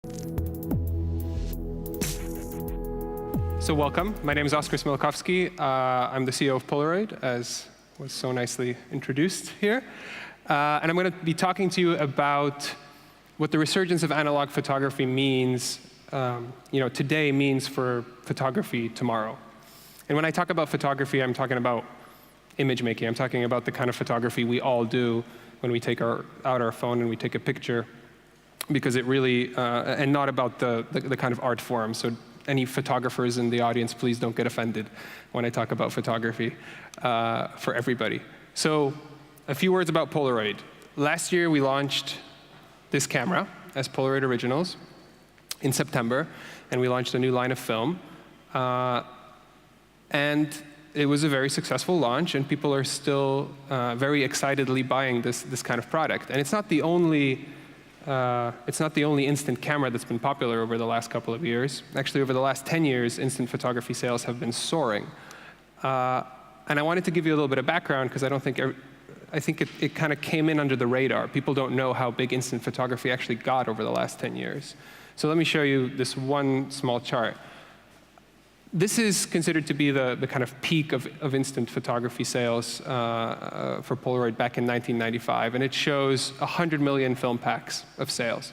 So welcome. My name is Oskar Smolokowski. I'm the CEO of Polaroid, as was so nicely introduced here. And I'm going to be talking to you about what the resurgence of analog photography means, today means for photography tomorrow. And when I talk about photography, I'm talking about image making. I'm talking about the kind of photography we all do when we take out our phone and we take a picture, because it really, and not about the kind of art form. So any photographers in the audience, please don't get offended when I talk about photography for everybody. So a few words about Polaroid. Last year, we launched this camera as Polaroid Originals in September, and we launched a new line of film. And it was a very successful launch, and people are still very excitedly buying this kind of product. And it's not the only instant camera that's been popular over the last couple of years. Actually, over the last 10 years, instant photography sales have been soaring. And I wanted to give you a little bit of background, because I think it kind of came in under the radar. People don't know how big instant photography actually got over the last 10 years. So let me show you this one small chart. This is considered to be the kind of peak of instant photography sales for Polaroid back in 1995, and it shows 100 million film packs of sales.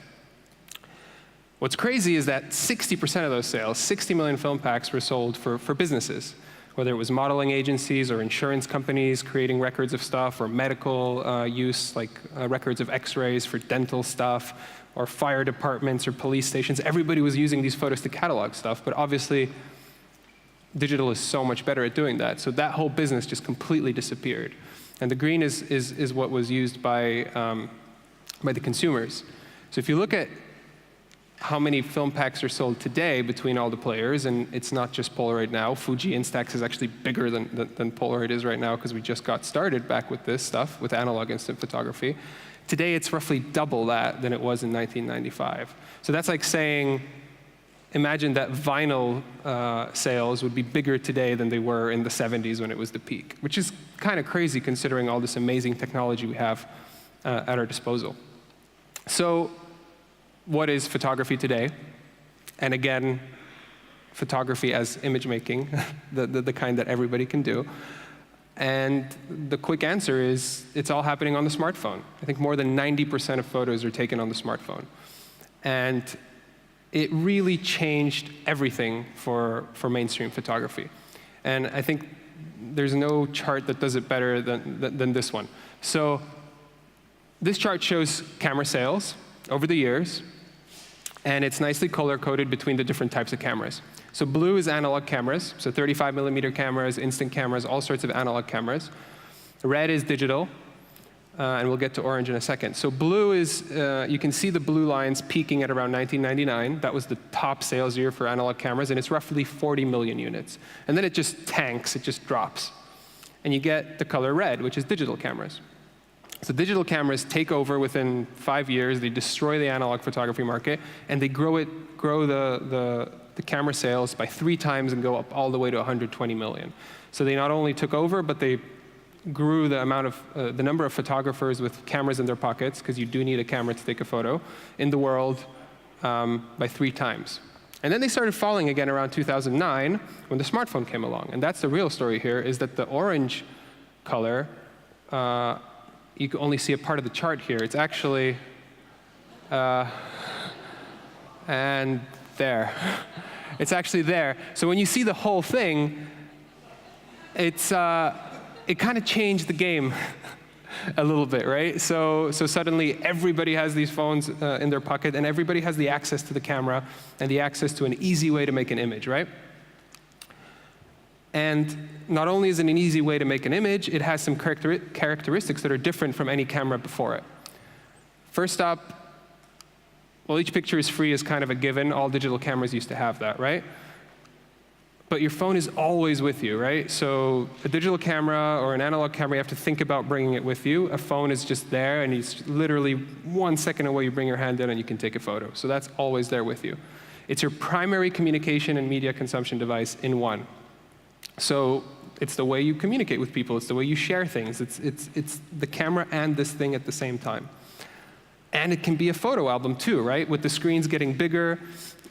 What's crazy is that 60% of those sales, 60 million film packs, were sold for businesses, whether it was modeling agencies or insurance companies creating records of stuff, or medical use, like records of x-rays for dental stuff, or fire departments or police stations. Everybody was using these photos to catalog stuff, but obviously, digital is so much better at doing that. So that whole business just completely disappeared. And the green is what was used by the consumers. So if you look at how many film packs are sold today between all the players, and it's not just Polaroid now. Fuji Instax is actually bigger than Polaroid is right now, because we just got started back with this stuff, with analog instant photography. Today, it's roughly double that than it was in 1995. So that's like saying, imagine that vinyl sales would be bigger today than they were in the 70s when it was the peak, which is kind of crazy considering all this amazing technology we have at our disposal. So what is photography today? And again, photography as image making, the kind that everybody can do. And the quick answer is, it's all happening on the smartphone. I think more than 90% of photos are taken on the smartphone. And it really changed everything for mainstream photography. And I think there's no chart that does it better than this one. So this chart shows camera sales over the years, and it's nicely color-coded between the different types of cameras. So blue is analog cameras, so 35mm cameras, instant cameras, all sorts of analog cameras. Red is digital. And we'll get to orange in a second. So blue is, you can see the blue lines peaking at around 1999. That was the top sales year for analog cameras, and it's roughly 40 million units. And then it just tanks, it just drops. And you get the color red, which is digital cameras. So digital cameras take over within 5 years. They destroy the analog photography market, and they grow the camera sales by 3 times and go up all the way to 120 million. So they not only took over, but they grew the amount of the number of photographers with cameras in their pockets, because you do need a camera to take a photo, in the world by 3 times. And then they started falling again around 2009 when the smartphone came along. And that's the real story here, is that the orange color, you can only see a part of the chart here. It's actually, and there. It's actually there. So when you see the whole thing, it kind of changed the game a little bit, right? So suddenly everybody has these phones in their pocket, and everybody has the access to the camera and the access to an easy way to make an image, right? And not only is it an easy way to make an image, it has some characteristics that are different from any camera before it. First up, well, each picture is free is kind of a given. All digital cameras used to have that, right? But your phone is always with you, right? So a digital camera or an analog camera, you have to think about bringing it with you. A phone is just there, and it's literally 1 second away. You bring your hand in, and you can take a photo. So that's always there with you. It's your primary communication and media consumption device in one. So it's the way you communicate with people. It's the way you share things. It's the camera and this thing at the same time. And it can be a photo album too, right? With the screens getting bigger,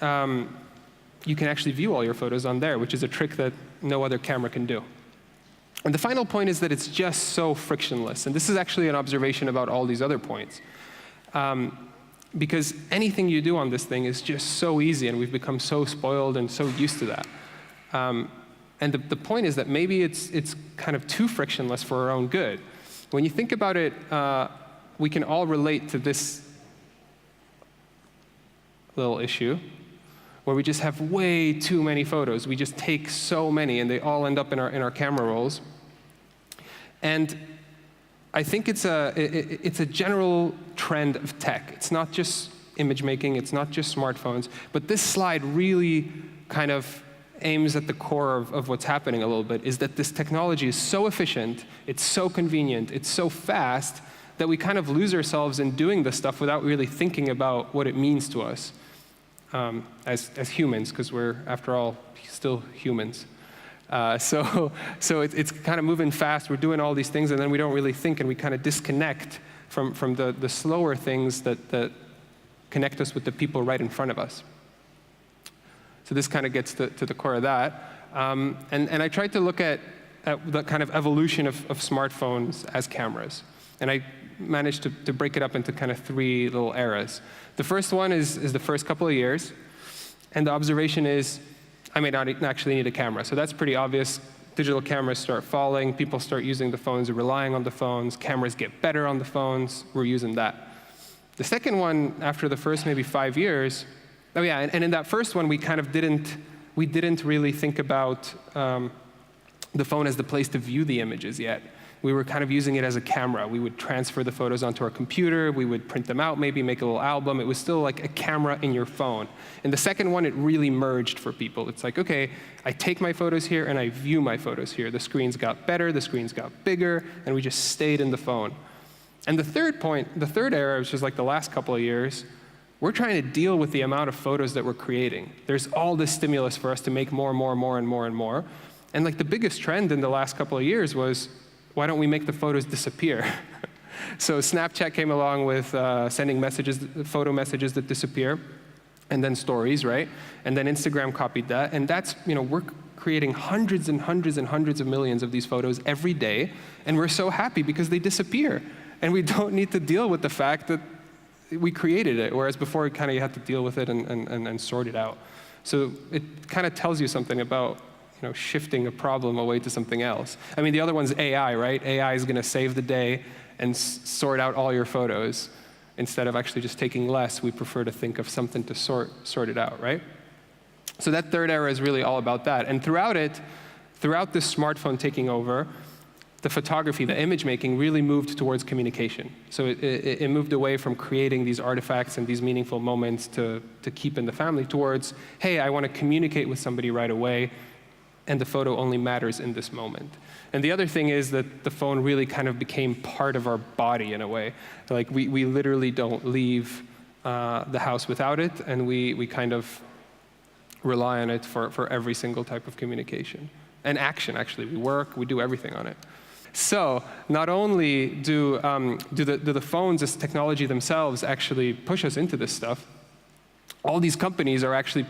you can actually view all your photos on there, which is a trick that no other camera can do. And the final point is that it's just so frictionless. And this is actually an observation about all these other points. Because anything you do on this thing is just so easy, and we've become so spoiled and so used to that. And the point is that maybe it's kind of too frictionless for our own good. When you think about it, we can all relate to this little issue where we just have way too many photos. We just take so many, and they all end up in our camera rolls. And I think it's a general trend of tech. It's not just image making, it's not just smartphones, but this slide really kind of aims at the core of what's happening a little bit, is that this technology is so efficient, it's so convenient, it's so fast, that we kind of lose ourselves in doing this stuff without really thinking about what it means to us as humans, because we're, after all, still humans. So it's kind of moving fast, we're doing all these things, and then we don't really think, and we kind of disconnect from the slower things that connect us with the people right in front of us. So this kind of gets to the core of that. And I tried to look at the kind of evolution of smartphones as cameras. And I managed to break it up into kind of 3 little eras. The first one is the first couple of years. And the observation is, I may not actually need a camera. So that's pretty obvious. Digital cameras start falling. People start using the phones, they're relying on the phones. Cameras get better on the phones. We're using that. The second one, after the first maybe 5 years, oh yeah, and in that first one, we kind of didn't really think about the phone as the place to view the images yet. We were kind of using it as a camera. We would transfer the photos onto our computer. We would print them out, maybe make a little album. It was still like a camera in your phone. In the second one, it really merged for people. It's like, okay, I take my photos here and I view my photos here. The screens got better, the screens got bigger, and we just stayed in the phone. And the third point, the third era, which is like the last couple of years, we're trying to deal with the amount of photos that we're creating. There's all this stimulus for us to make more and more and more and more and more. And like the biggest trend in the last couple of years was, why don't we make the photos disappear? So Snapchat came along with sending messages, photo messages that disappear, and then stories, right? And then Instagram copied that. And that's, we're creating hundreds and hundreds and hundreds of millions of these photos every day. And we're so happy because they disappear. And we don't need to deal with the fact that we created it, whereas before kind of you had to deal with it and sort it out. So it kind of tells you something about shifting a problem away to something else. I mean, the other one's AI, right? AI is going to save the day and sort out all your photos. Instead of actually just taking less, we prefer to think of something to sort it out, right? So that third era is really all about that. And throughout this smartphone taking over, the photography, the image making really moved towards communication. So it moved away from creating these artifacts and these meaningful moments to keep in the family towards, hey, I want to communicate with somebody right away, and the photo only matters in this moment. And the other thing is that the phone really kind of became part of our body in a way. Like we literally don't leave the house without it, and we kind of rely on it for every single type of communication. And action, actually. We work, we do everything on it. So not only do the phones as technology themselves actually push us into this stuff, all these companies are actually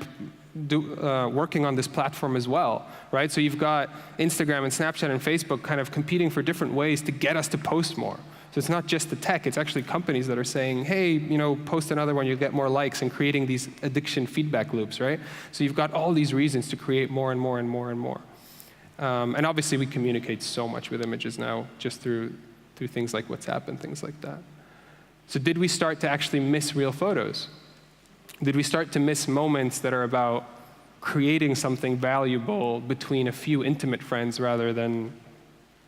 working on this platform as well, right? So you've got Instagram and Snapchat and Facebook kind of competing for different ways to get us to post more. So it's not just the tech, it's actually companies that are saying, hey, post another one, you'll get more likes, and creating these addiction feedback loops, right? So you've got all these reasons to create more and more and more and more. And obviously we communicate so much with images now, just through things like WhatsApp and things like that. So did we start to actually miss real photos? Did we start to miss moments that are about creating something valuable between a few intimate friends rather than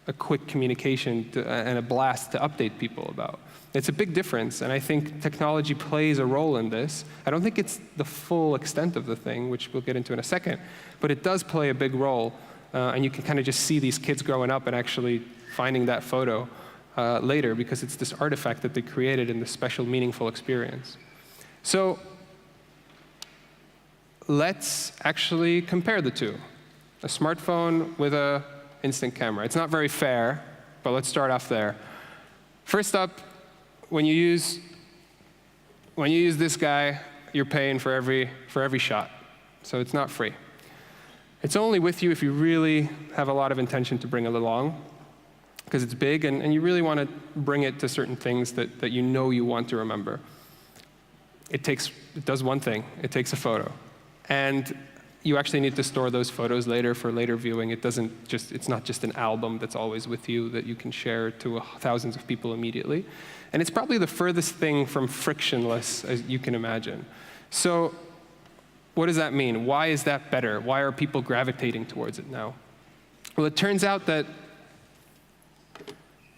a quick communication and a blast to update people about? It's a big difference, and I think technology plays a role in this. I don't think it's the full extent of the thing, which we'll get into in a second, but it does play a big role, and you can kind of just see these kids growing up and actually finding that photo later because it's this artifact that they created in this special, meaningful experience. So let's actually compare the two. A smartphone with an instant camera. It's not very fair, but let's start off there. First up, when you use when you use this guy, you're paying for every shot. So it's not free. It's only with you if you really have a lot of intention to bring it along, because it's big, and you really want to bring it to certain things that you know you want to remember. It does one thing. It takes a photo. And you actually need to store those photos later for later viewing. It's not just an album that's always with you that you can share to thousands of people immediately. And it's probably the furthest thing from frictionless as you can imagine. So what does that mean? Why is that better? Why are people gravitating towards it now? Well, it turns out that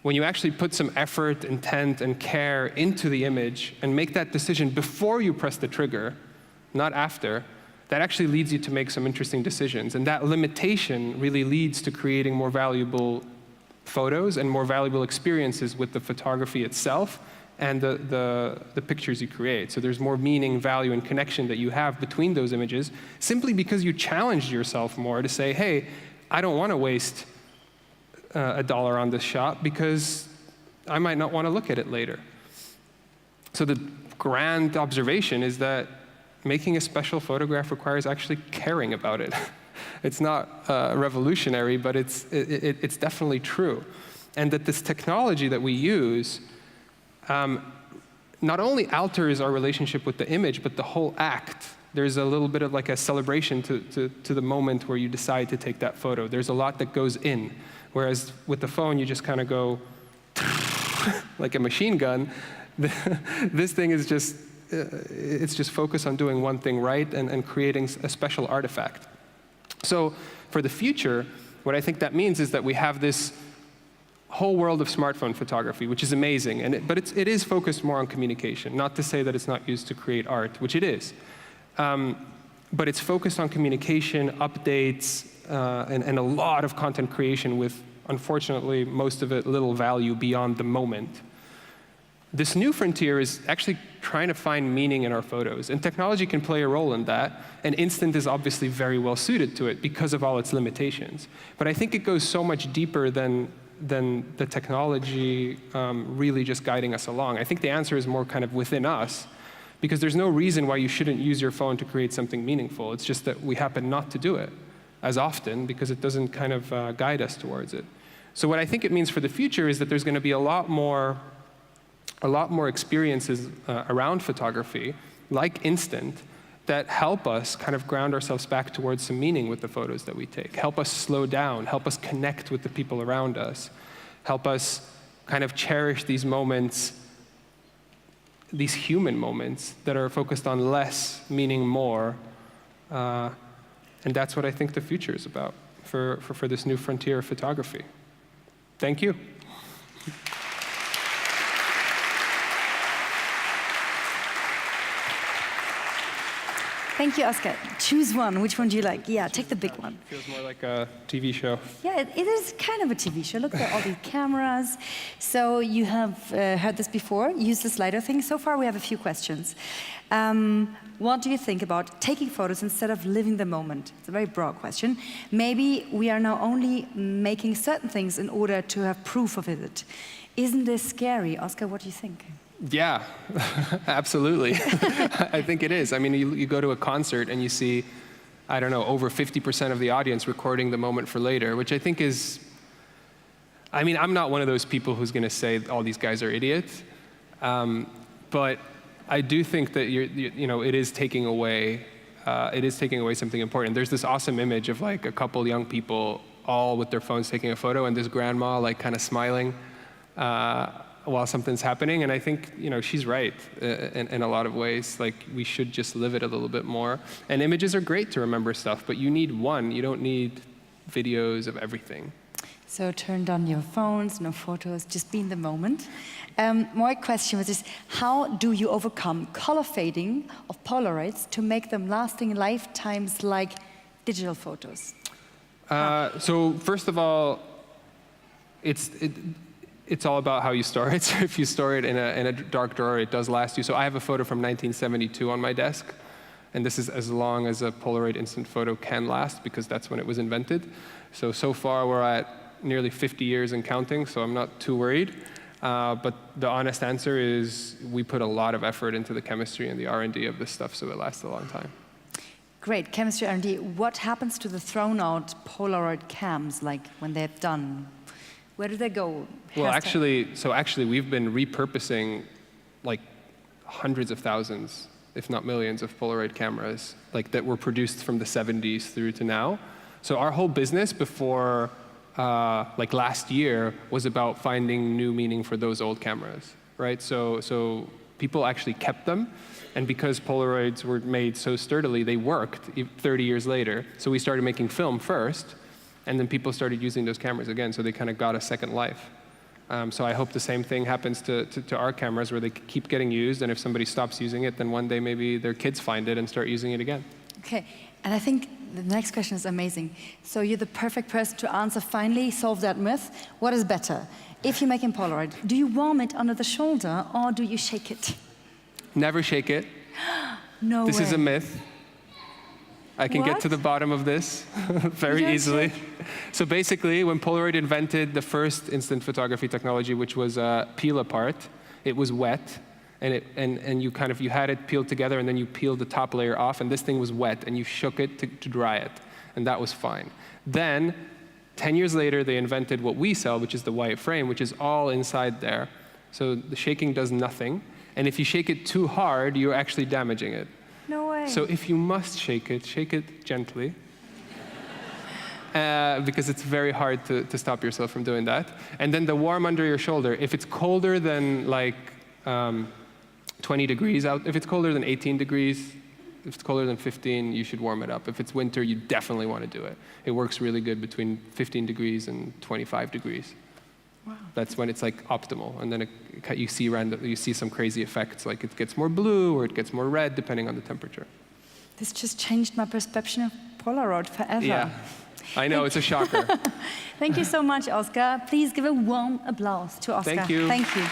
when you actually put some effort, intent, and care into the image and make that decision before you press the trigger, not after, that actually leads you to make some interesting decisions. And that limitation really leads to creating more valuable photos and more valuable experiences with the photography itself and the pictures you create. So there's more meaning, value, and connection that you have between those images simply because you challenged yourself more to say, hey, I don't want to waste $1 on this shot because I might not want to look at it later. So the grand observation is that making a special photograph requires actually caring about it. It's not revolutionary, but it's definitely true. And that this technology that we use not only alters our relationship with the image, but the whole act. There's a little bit of like a celebration to the moment where you decide to take that photo. There's a lot that goes in. Whereas with the phone, you just kind of go like a machine gun. This thing is just, it's just focused on doing one thing right and creating a special artifact. So for the future, what I think that means is that we have this whole world of smartphone photography, which is amazing, but it is focused more on communication. Not to say that it's not used to create art, which it is. But it's focused on communication, updates, and a lot of content creation with, unfortunately, most of it little value beyond the moment. This new frontier is actually trying to find meaning in our photos, and technology can play a role in that, and Instant is obviously very well suited to it because of all its limitations. But I think it goes so much deeper than the technology really just guiding us along. I think the answer is more kind of within us, because there's no reason why you shouldn't use your phone to create something meaningful. It's just that we happen not to do it as often because it doesn't kind of guide us towards it. So what I think it means for the future is that there's going to be a lot more experiences around photography, like Instant, that help us kind of ground ourselves back towards some meaning with the photos that we take, help us slow down, help us connect with the people around us, help us kind of cherish these moments, these human moments that are focused on less, meaning more. And that's what I think the future is about for this new frontier of photography. Thank you. Thank you, Oskar. Choose one. Which one do you like? Yeah, take the big one. Feels more like a TV show. Yeah, it is kind of a TV show. Look at all the cameras. So you have heard this before. Use the slider thing. So far, we have a few questions. What do you think about taking photos instead of living the moment? It's a very broad question. Maybe we are now only making certain things in order to have proof of it. Isn't this scary? Oskar, what do you think? Yeah, absolutely. I think it is. I mean, you go to a concert and you see, I don't know, over 50% of the audience recording the moment for later, which I think is, I mean, I'm not one of those people who's going to say all these guys are idiots, but I do think that it is taking away something important. There's this awesome image of like a couple young people all with their phones taking a photo, and this grandma like kind of smiling while something's happening, and I think she's right in a lot of ways. Like, we should just live it a little bit more. And images are great to remember stuff, but you need one. You don't need videos of everything. So turn down your phones, no photos, just be in the moment. My question was just, how do you overcome color fading of Polaroids to make them lasting lifetimes like digital photos? So first of all, it's all about how you store it. So if you store it in a dark drawer, it does last you. So I have a photo from 1972 on my desk, and this is as long as a Polaroid instant photo can last, because that's when it was invented. So far we're at nearly 50 years and counting, so I'm not too worried. But the honest answer is we put a lot of effort into the chemistry and the R&D of this stuff, so it lasts a long time. Great, chemistry R&D. What happens to the thrown out Polaroid cams, like when they're done? Where do they go? Well, actually, we've been repurposing like hundreds of thousands, if not millions, of Polaroid cameras like that were produced from the 70s through to now. So our whole business before like last year was about finding new meaning for those old cameras, right? So people actually kept them, and because Polaroids were made so sturdily, they worked 30 years later. So we started making film first, and then people started using those cameras again, so they kind of got a second life. So I hope the same thing happens to our cameras, where they keep getting used, and if somebody stops using it, then one day maybe their kids find it and start using it again. Okay, and I think the next question is amazing. So you're the perfect person to answer, finally, solve that myth. What is better? If you make a Polaroid, do you warm it under the shoulder, or do you shake it? Never shake it. No way. This is a myth. I can get to the bottom of this very easily. So basically, when Polaroid invented the first instant photography technology, which was peel apart, it was wet, and you had it peeled together, and then you peeled the top layer off, and this thing was wet, and you shook it to dry it, and that was fine. Then, 10 years later, they invented what we sell, which is the white frame, which is all inside there. So the shaking does nothing, and if you shake it too hard, you're actually damaging it. No way. So if you must shake it gently, because it's very hard to stop yourself from doing that. And then the warm under your shoulder, if it's colder than like 20 degrees out, if it's colder than 18 degrees, if it's colder than 15, you should warm it up. If it's winter, you definitely want to do it. It works really good between 15 degrees and 25 degrees. Wow. That's when it's like optimal, and then you see some crazy effects, like it gets more blue or it gets more red depending on the temperature. This just changed my perception of Polaroid forever. Yeah, I know, it's a shocker. Thank you so much, Oskar. Please give a warm applause to Oskar. Thank you. Thank you.